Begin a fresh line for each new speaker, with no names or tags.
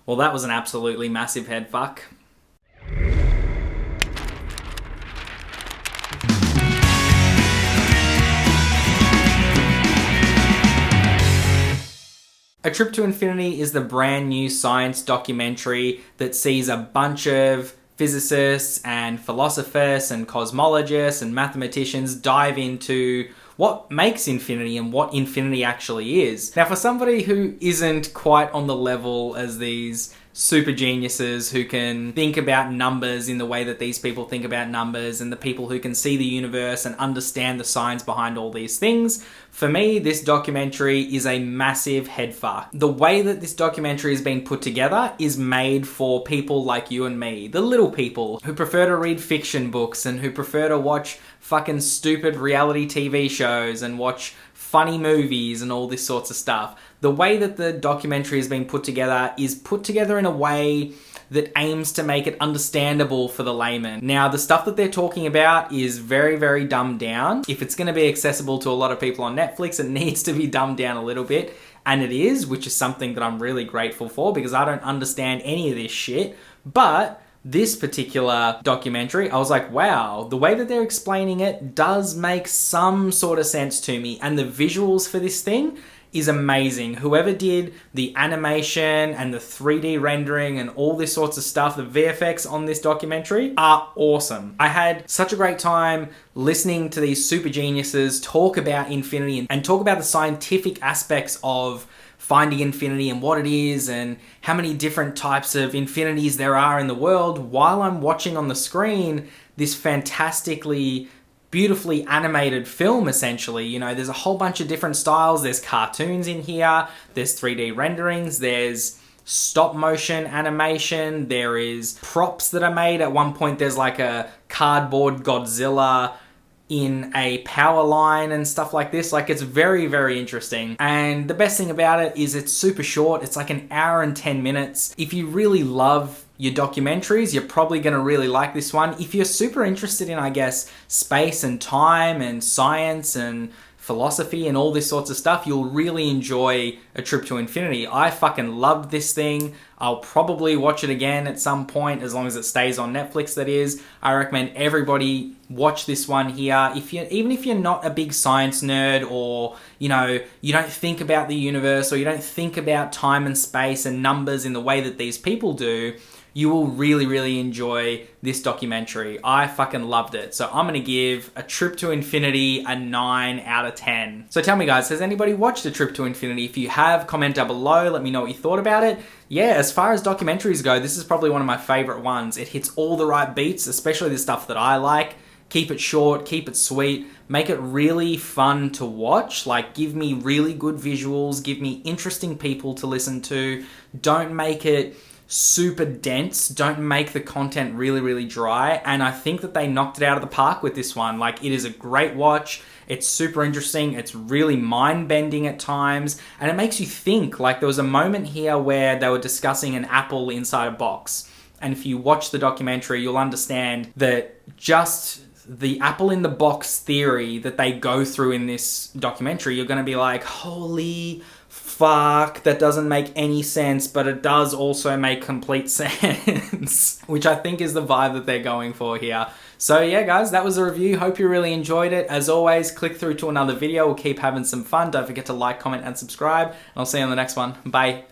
Well, that was an absolutely massive head fuck. A Trip to Infinity is the brand new science documentary that sees a bunch of physicists and philosophers and cosmologists and mathematicians dive into what makes infinity and what infinity actually is. Now, for somebody who isn't quite on the level as these super geniuses who can think about numbers in the way that these people think about numbers, and the people who can see the universe and understand the science behind all these things, for me, this documentary is a massive headfuck. The way that this documentary has been put together is made for people like you and me, the little people who prefer to read fiction books and who prefer to watch fucking stupid reality TV shows and watch funny movies and all this sorts of stuff. The way that the documentary has been put together is put together in a way that aims to make it understandable for the layman. Now, the stuff that they're talking about is very, very dumbed down. If it's going to be accessible to a lot of people on Netflix, it needs to be dumbed down a little bit. And it is, which is something that I'm really grateful for, because I don't understand any of this shit. But this particular documentary, I was like, wow, the way that they're explaining it does make some sort of sense to me. And the visuals for this thing is amazing. Whoever did the animation and the 3D rendering and all this sorts of stuff, the VFX on this documentary are awesome. I had such a great time listening to these super geniuses talk about infinity and talk about the scientific aspects of finding infinity and what it is and how many different types of infinities there are in the world, while I'm watching on the screen this fantastically beautifully animated film, essentially. You know, there's a whole bunch of different styles. There's cartoons in here, there's 3D renderings, there's stop motion animation, there is props that are made. At one point there's like a cardboard Godzilla in a power line and stuff like this. Like, it's very, very interesting. And the best thing about it is it's super short. It's like an hour and 10 minutes. If you really love your documentaries, you're probably going to really like this one. If you're super interested in, I guess, space and time and science and philosophy and all this sorts of stuff, you'll really enjoy A Trip to Infinity. I fucking loved this thing. I'll probably watch it again at some point, as long as it stays on Netflix, that is. I recommend everybody watch this one here. Even if you're not a big science nerd, or, you know, you don't think about the universe, or you don't think about time and space and numbers in the way that these people do, you will really, really enjoy this documentary. I fucking loved it. So I'm going to give A Trip to Infinity a 9 out of 10. So tell me, guys, has anybody watched A Trip to Infinity? If you have, comment down below. Let me know what you thought about it. Yeah, as far as documentaries go, this is probably one of my favorite ones. It hits all the right beats, especially the stuff that I like. Keep it short, keep it sweet, make it really fun to watch. Like, give me really good visuals, give me interesting people to listen to. Don't make it super dense, don't make the content really, really dry. And I think that they knocked it out of the park with this one. Like, it is a great watch. It's super interesting. It's really mind-bending at times. And it makes you think. Like, there was a moment here where they were discussing an apple inside a box. And if you watch the documentary, you'll understand that just the apple in the box theory that they go through in this documentary, you're going to be like, holy fuck, that doesn't make any sense, but it does also make complete sense, which I think is the vibe that they're going for here. So yeah, guys, that was a review. Hope you really enjoyed it. As always, click through to another video. We'll keep having some fun. Don't forget to like, comment, and subscribe. And I'll see you on the next one. Bye.